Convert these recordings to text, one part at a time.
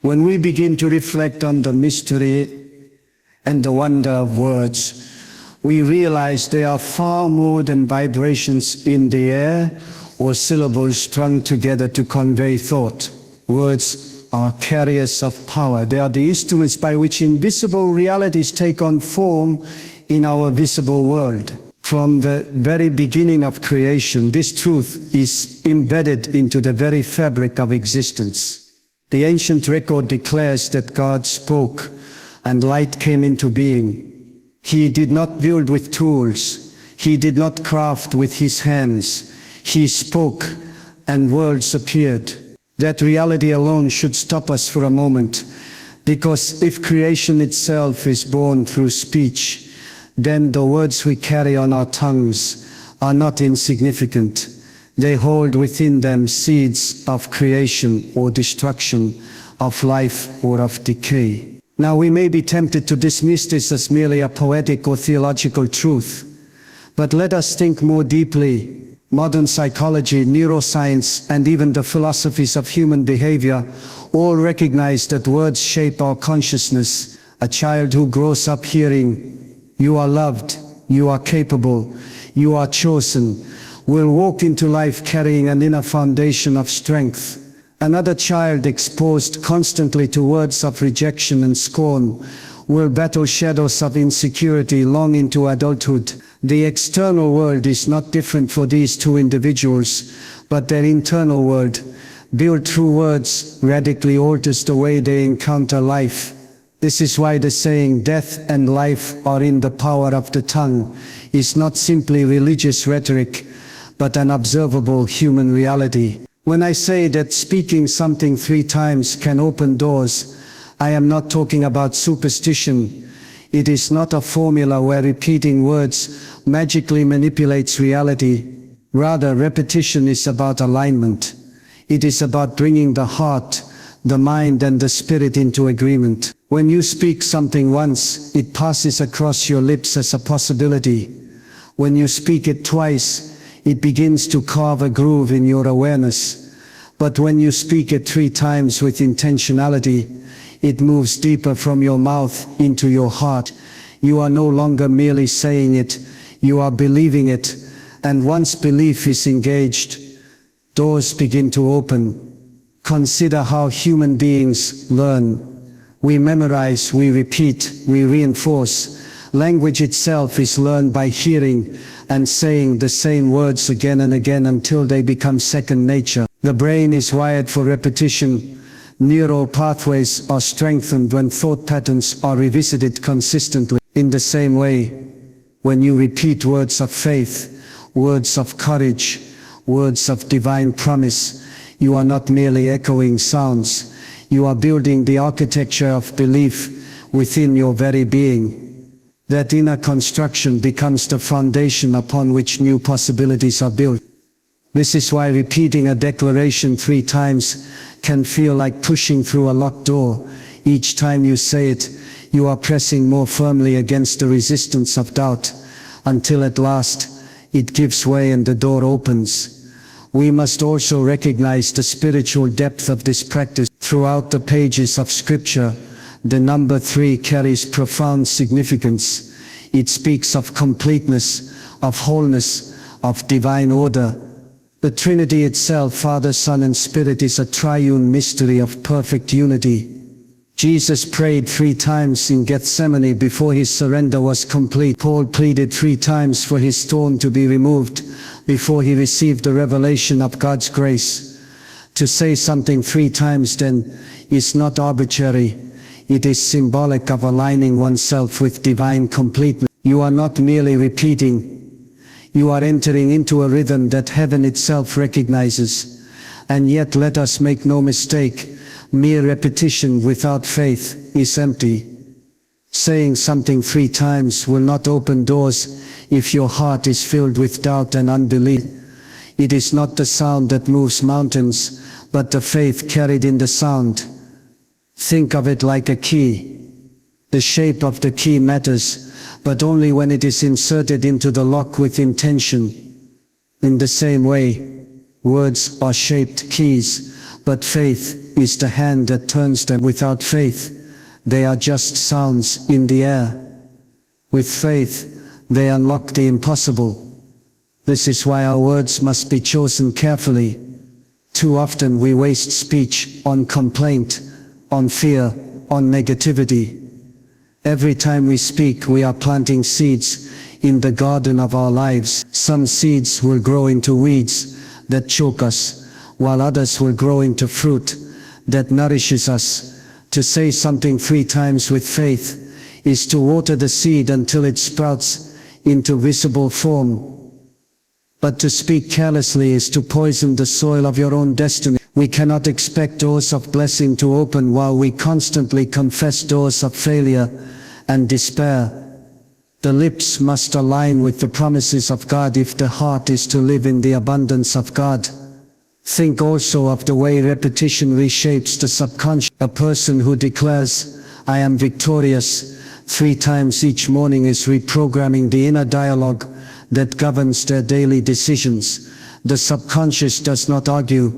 When we begin to reflect on the mystery and the wonder of words, we realize they are far more than vibrations in the air or syllables strung together to convey thought. Words are carriers of power. They are the instruments by which invisible realities take on form in our visible world. From the very beginning of creation, this truth is embedded into the very fabric of existence. The ancient record declares that God spoke, and light came into being. He did not build with tools. He did not craft with his hands. He spoke, and worlds appeared. That reality alone should stop us for a moment, because if creation itself is born through speech, then the words we carry on our tongues are not insignificant. They hold within them seeds of creation or destruction, of life or of decay. Now we may be tempted to dismiss this as merely a poetic or theological truth, but let us think more deeply. Modern psychology, neuroscience, and even the philosophies of human behavior all recognize that words shape our consciousness. A child who grows up hearing, "You are loved, you are capable, you are chosen," will walk into life carrying an inner foundation of strength. Another child exposed constantly to words of rejection and scorn will battle shadows of insecurity long into adulthood. The external world is not different for these two individuals, but their internal world, built through words, radically alters the way they encounter life. This is why the saying, "Death and life are in the power of the tongue," is not simply religious rhetoric, but an observable human reality. When I say that speaking something 3 times can open doors, I am not talking about superstition. It is not a formula where repeating words magically manipulates reality. Rather, repetition is about alignment. It is about bringing the heart, the mind, and the spirit into agreement. When you speak something once, it passes across your lips as a possibility. When you speak it twice, it begins to carve a groove in your awareness. But when you speak it 3 times with intentionality, it moves deeper from your mouth into your heart. You are no longer merely saying it, you are believing it. And once belief is engaged, doors begin to open. Consider how human beings learn. We memorize, we repeat, we reinforce. Language itself is learned by hearing and saying the same words again and again until they become second nature. The brain is wired for repetition. Neural pathways are strengthened when thought patterns are revisited consistently. In the same way, when you repeat words of faith, words of courage, words of divine promise, you are not merely echoing sounds. You are building the architecture of belief within your very being. That inner construction becomes the foundation upon which new possibilities are built. This is why repeating a declaration 3 times can feel like pushing through a locked door. Each time you say it, you are pressing more firmly against the resistance of doubt, until at last it gives way and the door opens. We must also recognize the spiritual depth of this practice. Throughout the pages of Scripture, the number 3 carries profound significance. It speaks of completeness, of wholeness, of divine order. The Trinity itself, Father, Son, and Spirit, is a triune mystery of perfect unity. Jesus prayed 3 times in Gethsemane before his surrender was complete. Paul pleaded 3 times for his thorn to be removed before he received the revelation of God's grace. To say something 3 times then is not arbitrary. It is symbolic of aligning oneself with divine completeness. You are not merely repeating. You are entering into a rhythm that heaven itself recognizes. And yet, let us make no mistake, mere repetition without faith is empty. Saying something 3 times will not open doors if your heart is filled with doubt and unbelief. It is not the sound that moves mountains, but the faith carried in the sound. Think of it like a key. The shape of the key matters, but only when it is inserted into the lock with intention. In the same way, words are shaped keys, but faith is the hand that turns them. Without faith, they are just sounds in the air. With faith, they unlock the impossible. This is why our words must be chosen carefully. Too often we waste speech on complaint, on fear, on negativity. Every time we speak, we are planting seeds in the garden of our lives. Some seeds will grow into weeds that choke us, while others will grow into fruit that nourishes us. To say something 3 times with faith is to water the seed until it sprouts into visible form. But to speak carelessly is to poison the soil of your own destiny. We cannot expect doors of blessing to open while we constantly confess doors of failure and despair. The lips must align with the promises of God if the heart is to live in the abundance of God. Think also of the way repetition reshapes the subconscious. A person who declares, "I am victorious," 3 times each morning is reprogramming the inner dialogue that governs their daily decisions. The subconscious does not argue,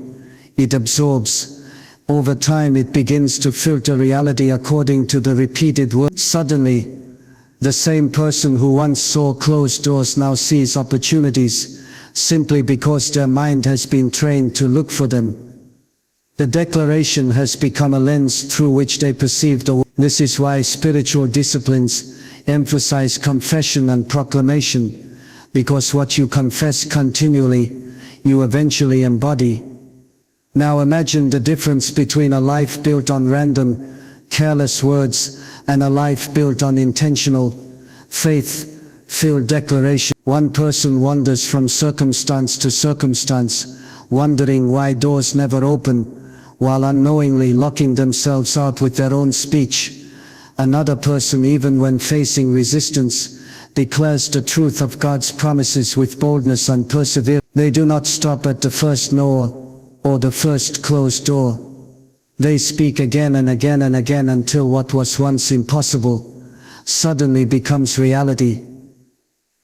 it absorbs. Over time it begins to filter reality according to the repeated words. Suddenly, the same person who once saw closed doors now sees opportunities, simply because their mind has been trained to look for them. The declaration has become a lens through which they perceive the world. This is why spiritual disciplines emphasize confession and proclamation, because what you confess continually, you eventually embody. Now imagine the difference between a life built on random, careless words and a life built on intentional, faith-filled declaration. One person wanders from circumstance to circumstance, wondering why doors never open, while unknowingly locking themselves out with their own speech. Another person, even when facing resistance, declares the truth of God's promises with boldness and perseverance. They do not stop at the first no or the first closed door. They speak again and again and again until what was once impossible suddenly becomes reality.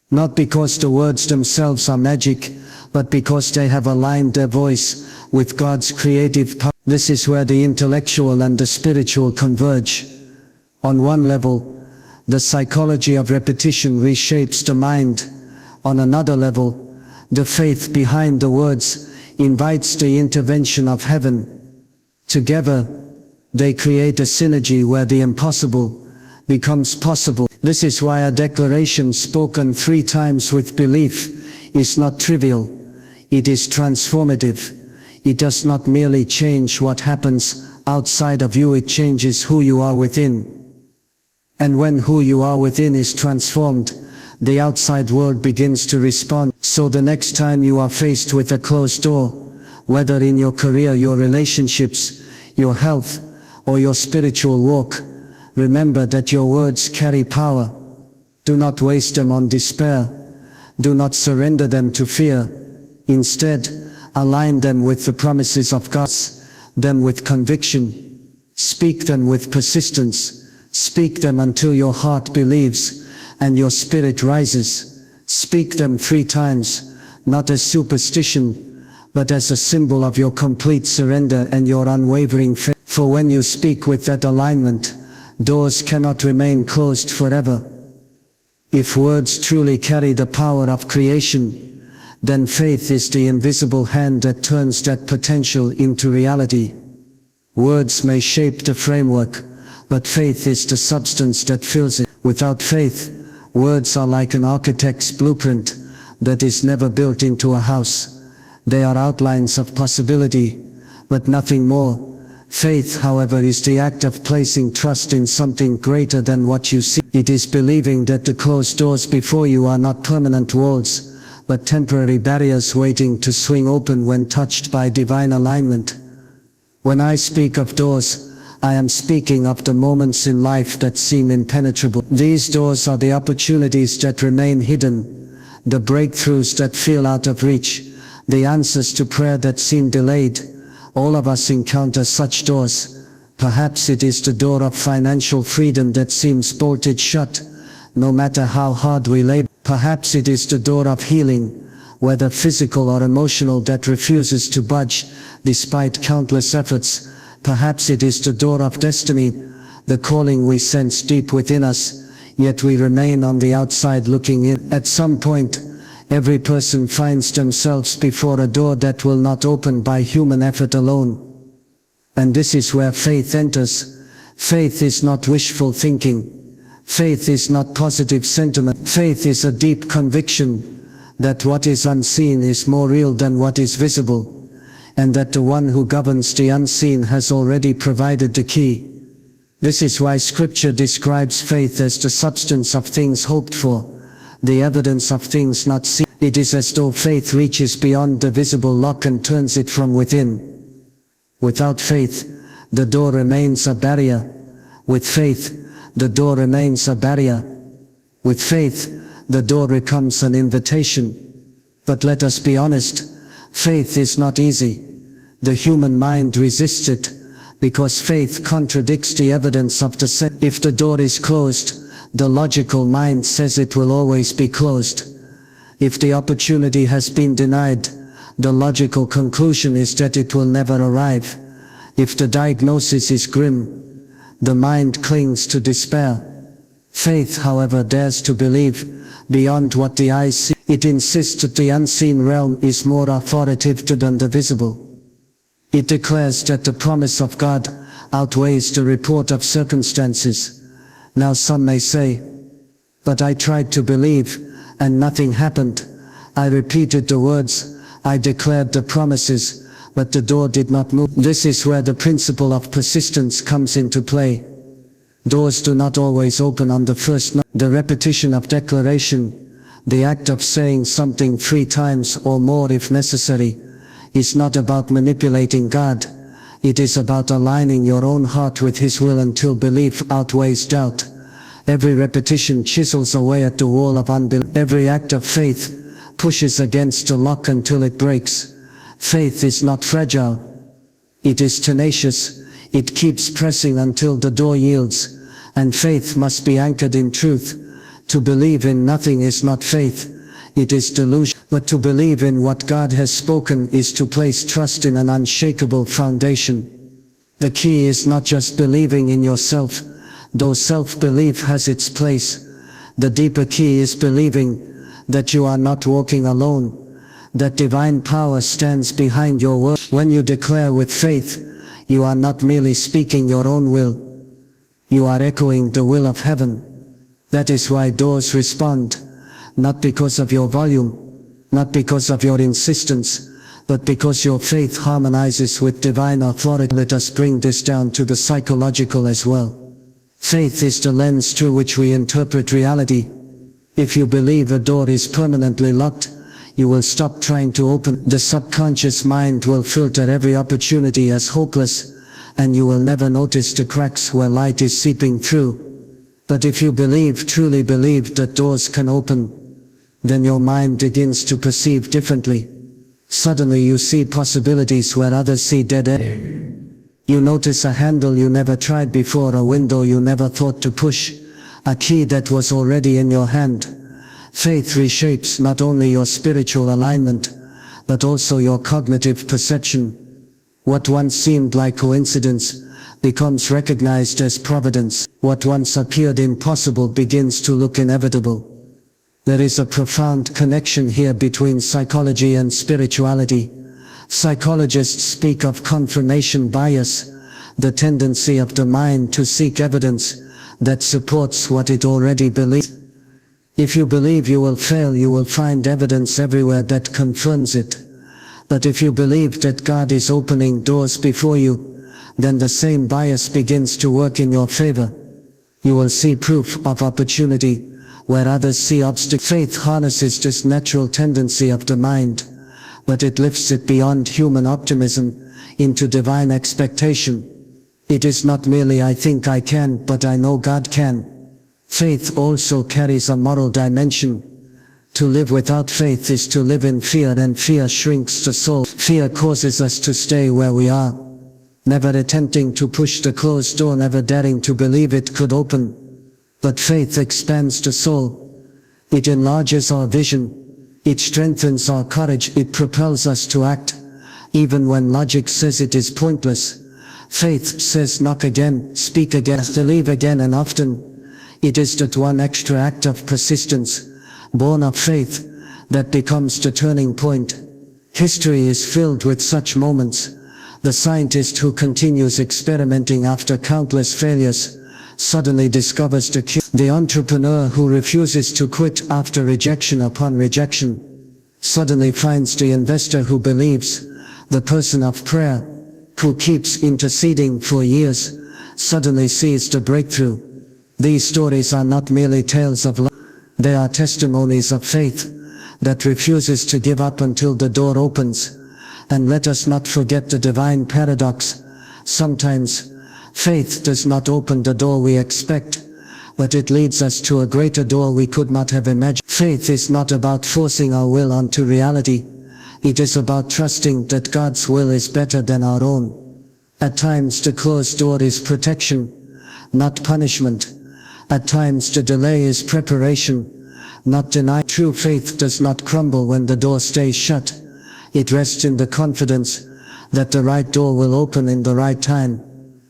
Not because the words themselves are magic, but because they have aligned their voice with God's creative power. This is where the intellectual and the spiritual converge. On one level, the psychology of repetition reshapes the mind. On another level, the faith behind the words invites the intervention of heaven. Together, they create a synergy where the impossible becomes possible. This is why a declaration spoken 3 times with belief is not trivial. It is transformative. It does not merely change what happens outside of you, it changes who you are within. And when who you are within is transformed, the outside world begins to respond. So the next time you are faced with a closed door, whether in your career, your relationships, your health, or your spiritual walk, remember that your words carry power. Do not waste them on despair. Do not surrender them to fear. Instead, align them with the promises of God, them with conviction. Speak them with persistence. Speak them until your heart believes and your spirit rises. Speak them 3 times, not as superstition, but as a symbol of your complete surrender and your unwavering faith. For when you speak with that alignment, doors cannot remain closed forever. If words truly carry the power of creation, then faith is the invisible hand that turns that potential into reality. Words may shape the framework, but faith is the substance that fills it. Without faith, words are like an architect's blueprint that is never built into a house. They are outlines of possibility, but nothing more. Faith, however, is the act of placing trust in something greater than what you see. It is believing that the closed doors before you are not permanent walls, but temporary barriers waiting to swing open when touched by divine alignment. When I speak of doors, I am speaking of the moments in life that seem impenetrable. These doors are the opportunities that remain hidden, the breakthroughs that feel out of reach, the answers to prayer that seem delayed. All of us encounter such doors. Perhaps it is the door of financial freedom that seems bolted shut, no matter how hard we labor. Perhaps it is the door of healing, whether physical or emotional, that refuses to budge, despite countless efforts. Perhaps it is the door of destiny, the calling we sense deep within us, yet we remain on the outside looking in. At some point, every person finds themselves before a door that will not open by human effort alone. And this is where faith enters. Faith is not wishful thinking. Faith is not positive sentiment. Faith is a deep conviction that what is unseen is more real than what is visible, and that the one who governs the unseen has already provided the key. This is why Scripture describes faith as the substance of things hoped for, the evidence of things not seen. It is as though faith reaches beyond the visible lock and turns it from within. Without faith, the door remains a barrier. With faith, the door remains a barrier. With faith, the door becomes an invitation. But let us be honest, faith is not easy. The human mind resists it, because faith contradicts the evidence of the sense. If the door is closed, the logical mind says it will always be closed. If the opportunity has been denied, the logical conclusion is that it will never arrive. If the diagnosis is grim, the mind clings to despair. Faith, however, dares to believe beyond what the eyes see. It insists that the unseen realm is more authoritative than the visible. It declares that the promise of God outweighs the report of circumstances. Now some may say, "But I tried to believe, and nothing happened. I repeated the words, I declared the promises, but the door did not move." This is where the principle of persistence comes into play. Doors do not always open on the first knock. The repetition of declaration, the act of saying something 3 times or more if necessary, is not about manipulating God. It is about aligning your own heart with His will until belief outweighs doubt. Every repetition chisels away at the wall of unbelief. Every act of faith pushes against the lock until it breaks. Faith is not fragile. It is tenacious. It keeps pressing until the door yields. And faith must be anchored in truth. To believe in nothing is not faith. It is delusion. But to believe in what God has spoken is to place trust in an unshakable foundation. The key is not just believing in yourself, though self-belief has its place. The deeper key is believing that you are not walking alone, that divine power stands behind your word. When you declare with faith, you are not merely speaking your own will. You are echoing the will of heaven. That is why doors respond, not because of your volume, not because of your insistence, but because your faith harmonizes with divine authority. Let us bring this down to the psychological as well. Faith is the lens through which we interpret reality. If you believe a door is permanently locked, you will stop trying to open. The subconscious mind will filter every opportunity as hopeless, and you will never notice the cracks where light is seeping through. But if you truly believe that doors can open, then your mind begins to perceive differently. Suddenly you see possibilities where others see dead end. You notice a handle you never tried before, a window you never thought to push, a key that was already in your hand. Faith reshapes not only your spiritual alignment, but also your cognitive perception. What once seemed like coincidence becomes recognized as providence. What once appeared impossible begins to look inevitable. There is a profound connection here between psychology and spirituality. Psychologists speak of confirmation bias, the tendency of the mind to seek evidence that supports what it already believes. If you believe you will fail, you will find evidence everywhere that confirms it. But if you believe that God is opening doors before you, then the same bias begins to work in your favor. You will see proof of opportunity where others see obstacles. Faith harnesses this natural tendency of the mind, but it lifts it beyond human optimism into divine expectation. It is not merely "I think I can, but I know God can." Faith also carries a moral dimension. To live without faith is to live in fear, and fear shrinks the soul. Fear causes us to stay where we are, never attempting to push the closed door, never daring to believe it could open. But faith expands the soul. It enlarges our vision. It strengthens our courage. It propels us to act, even when logic says it is pointless. Faith says knock again, speak again, believe again, and often it is that one extra act of persistence, born of faith, that becomes the turning point. History is filled with such moments. The scientist who continues experimenting after countless failures suddenly discovers the cure. The entrepreneur who refuses to quit after rejection upon rejection suddenly finds the investor who believes. The person of prayer who keeps interceding for years suddenly sees the breakthrough. These stories are not merely tales of love. They are testimonies of faith that refuses to give up until the door opens. And let us not forget the divine paradox. Sometimes faith does not open the door we expect, but it leads us to a greater door we could not have imagined. Faith is not about forcing our will onto reality. It is about trusting that God's will is better than our own. At times the closed door is protection, not punishment. At times the delay is preparation, not denial. True faith does not crumble when the door stays shut. It rests in the confidence that the right door will open in the right time.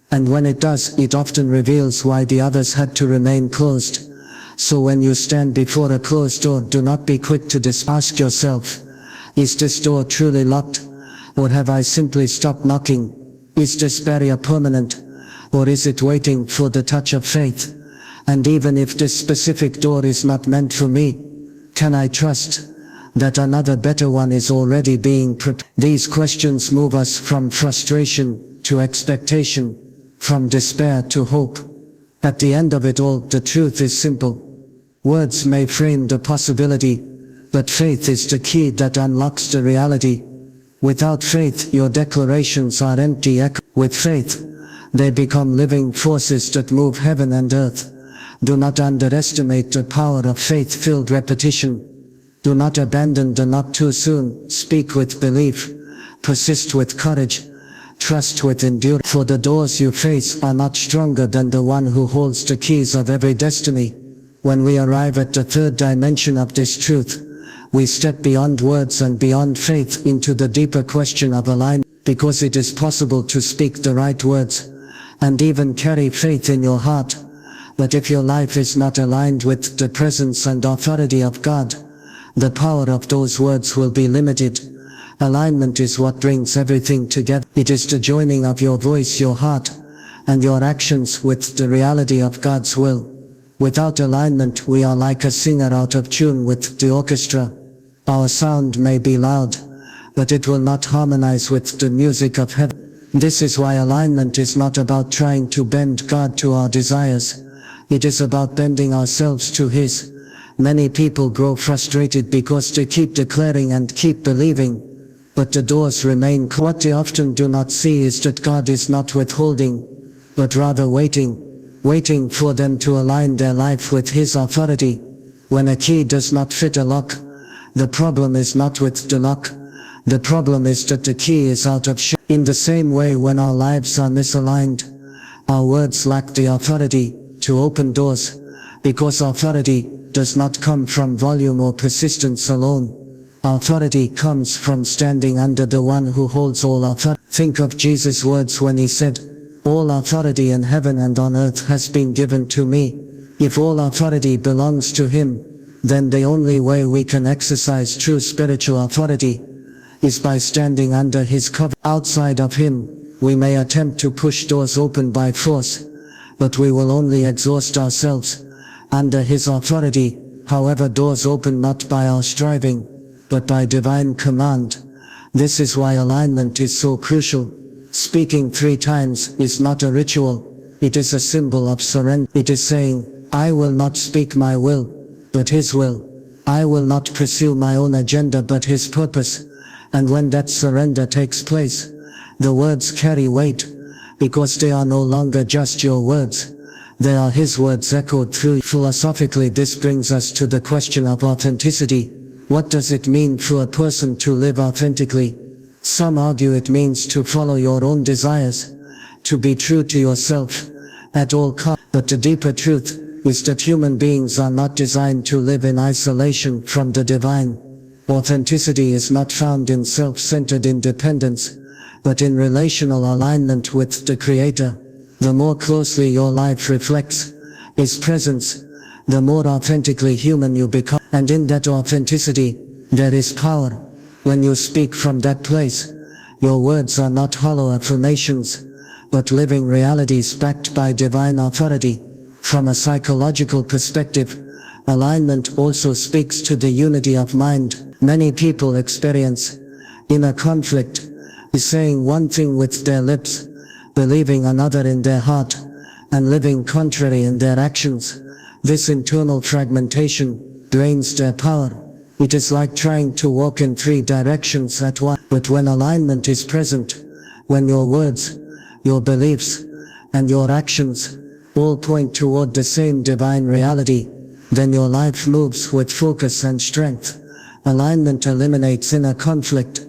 And when it does, it often reveals why the others had to remain closed. So when you stand before a closed door, do not be quick to ask yourself, is this door truly locked? Or have I simply stopped knocking? Is this barrier permanent? Or is it waiting for the touch of faith? And even if this specific door is not meant for me, can I trust that another better one is already being prepared? These questions move us from frustration to expectation, from despair to hope. At the end of it all, the truth is simple. Words may frame the possibility, but faith is the key that unlocks the reality. Without faith, your declarations are empty echoes. With faith, they become living forces that move heaven and earth. Do not underestimate the power of faith-filled repetition. Do not abandon the knock too soon. Speak with belief. Persist with courage. Trust with endurance. For the doors you face are not stronger than the one who holds the keys of every destiny. When we arrive at the third dimension of this truth, we step beyond words and beyond faith into the deeper question of alignment. Because it is possible to speak the right words and even carry faith in your heart. But if your life is not aligned with the presence and authority of God, the power of those words will be limited. Alignment is what brings everything together. It is the joining of your voice, your heart, and your actions with the reality of God's will. Without alignment, we are like a singer out of tune with the orchestra. Our sound may be loud, but it will not harmonize with the music of heaven. This is why alignment is not about trying to bend God to our desires. It is about bending ourselves to His. Many people grow frustrated because they keep declaring and keep believing, but the doors remain closed. What they often do not see is that God is not withholding, but rather waiting for them to align their life with His authority. When a key does not fit a lock, the problem is not with the lock. The problem is that the key is out of shape. In the same way, when our lives are misaligned, our words lack the authority to open doors, because authority does not come from volume or persistence alone. Authority comes from standing under the one who holds all authority. Think of Jesus' words when He said, "All authority in heaven and on earth has been given to me." If all authority belongs to Him, then the only way we can exercise true spiritual authority is by standing under His cover. Outside of Him, we may attempt to push doors open by force, but we will only exhaust ourselves. Under His authority, however, doors open not by our striving, but by divine command. This is why alignment is so crucial. Speaking 3 times is not a ritual. It is a symbol of surrender. It is saying, I will not speak my will, but His will. I will not pursue my own agenda, but His purpose. And when that surrender takes place, the words carry weight, because they are no longer just your words. They are His words echoed through you. Philosophically, this brings us to the question of authenticity. What does it mean for a person to live authentically? Some argue it means to follow your own desires, to be true to yourself at all costs. But the deeper truth is that human beings are not designed to live in isolation from the divine. Authenticity is not found in self-centered independence. but in relational alignment with the Creator. The more closely your life reflects His presence, the more authentically human you become. And in that authenticity, there is power. When you speak from that place, your words are not hollow affirmations, but living realities backed by divine authority. From a psychological perspective, alignment also speaks to the unity of mind. Many people experience inner conflict, saying one thing with their lips, believing another in their heart, and living contrary in their actions. This internal fragmentation drains their power. It is like trying to walk in three directions at once. But when alignment is present, when your words, your beliefs, and your actions all point toward the same divine reality, then your life moves with focus and strength. Alignment eliminates inner conflict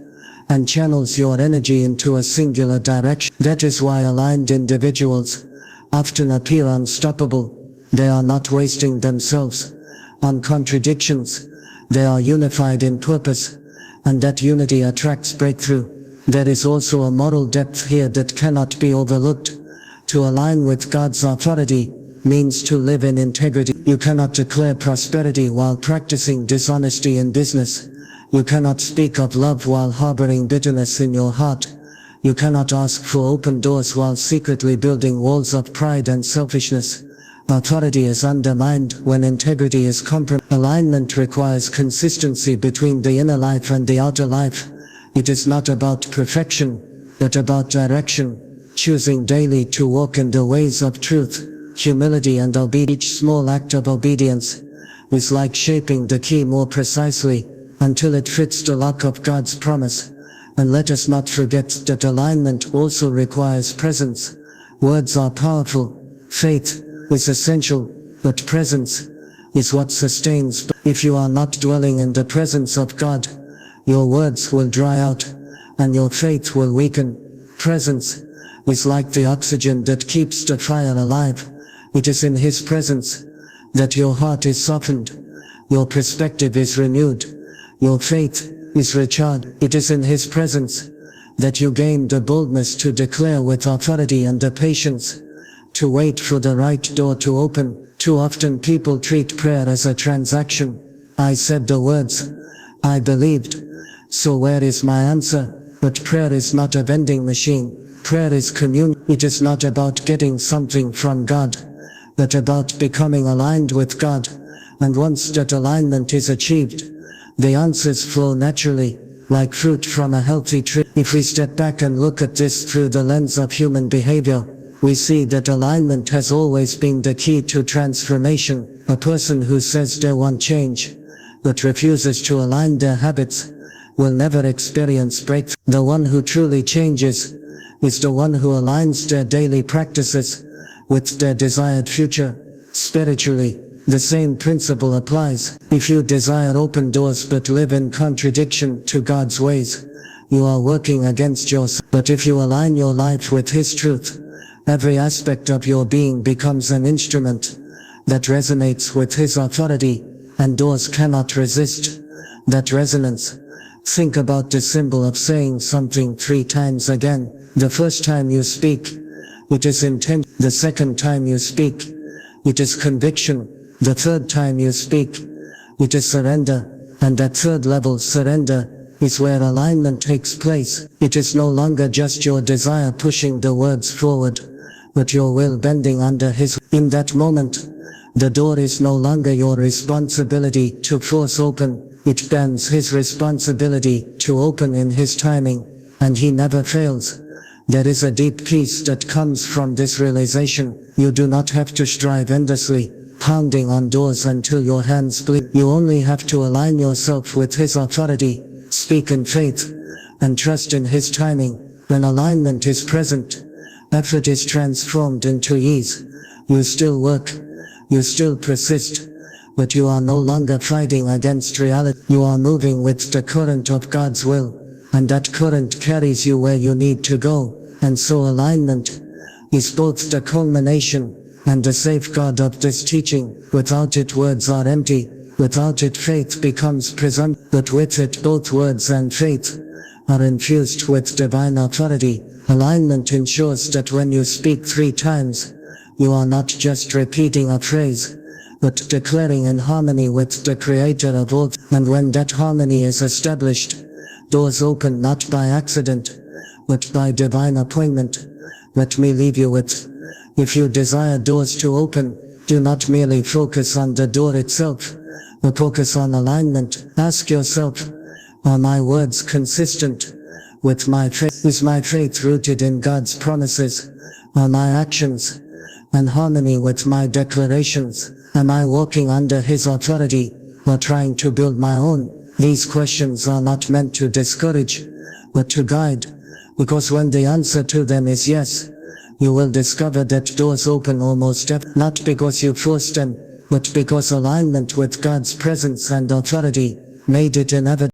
and channels your energy into a singular direction. That is why aligned individuals often appear unstoppable. They are not wasting themselves on contradictions. They are unified in purpose, and that unity attracts breakthrough. There is also a moral depth here that cannot be overlooked. To align with God's authority means to live in integrity. You cannot declare prosperity while practicing dishonesty in business. You cannot speak of love while harboring bitterness in your heart. You cannot ask for open doors while secretly building walls of pride and selfishness. Authority is undermined when integrity is compromised. Alignment requires consistency between the inner life and the outer life. It is not about perfection, but about direction, choosing daily to walk in the ways of truth, humility and obedience. Each small act of obedience is like shaping the key more precisely until it fits the lock of God's promise. And let us not forget that alignment also requires presence. Words are powerful. Faith is essential, but presence is what sustains. If you are not dwelling in the presence of God, your words will dry out, and your faith will weaken. Presence is like the oxygen that keeps the fire alive. It is in His presence that your heart is softened, your perspective is renewed, your faith is recharged. It is in His presence that you gain the boldness to declare with authority and the patience to wait for the right door to open. Too often people treat prayer as a transaction. I said the words, I believed, so where is my answer? But prayer is not a vending machine. Prayer is communion. It is not about getting something from God, but about becoming aligned with God. And once that alignment is achieved, the answers flow naturally, like fruit from a healthy tree. If we step back and look at this through the lens of human behavior, we see that alignment has always been the key to transformation. A person who says they want change, but refuses to align their habits, will never experience breakthrough. The one who truly changes is the one who aligns their daily practices with their desired future. Spiritually, the same principle applies. If you desire open doors but live in contradiction to God's ways, you are working against yourself. But if you align your life with His truth, every aspect of your being becomes an instrument that resonates with His authority, and doors cannot resist that resonance. Think about the symbol of saying something 3 times again. The first time you speak, it is intent. The second time you speak, it is conviction. The third time you speak, it is surrender. And that third level, surrender, is where alignment takes place. It is no longer just your desire pushing the words forward, but your will bending under His. In that moment, the door is no longer your responsibility to force open. It bends His responsibility to open in His timing, and He never fails. There is a deep peace that comes from this realization. You do not have to strive endlessly, pounding on doors until your hands bleed. You only have to align yourself with His authority, speak in faith, and trust in His timing. When alignment is present, effort is transformed into ease. You still work, you still persist, but you are no longer fighting against reality. You are moving with the current of God's will, and that current carries you where you need to go. And so alignment is both the culmination and the safeguard of this teaching. Without it, words are empty. Without it, faith becomes presumptive. But with it, both words and faith are infused with divine authority. Alignment ensures that when you speak 3 times, you are not just repeating a phrase, but declaring in harmony with the Creator of all. And when that harmony is established, doors open not by accident, but by divine appointment. Let me leave you with, if you desire doors to open, do not merely focus on the door itself, but focus on alignment. Ask yourself, are my words consistent with my faith? Is my faith rooted in God's promises? Are my actions in harmony with my declarations? Am I walking under His authority or trying to build my own? These questions are not meant to discourage, but to guide, because when the answer to them is yes, you will discover that doors open almost not because you forced them, but because alignment with God's presence and authority made it inevitable.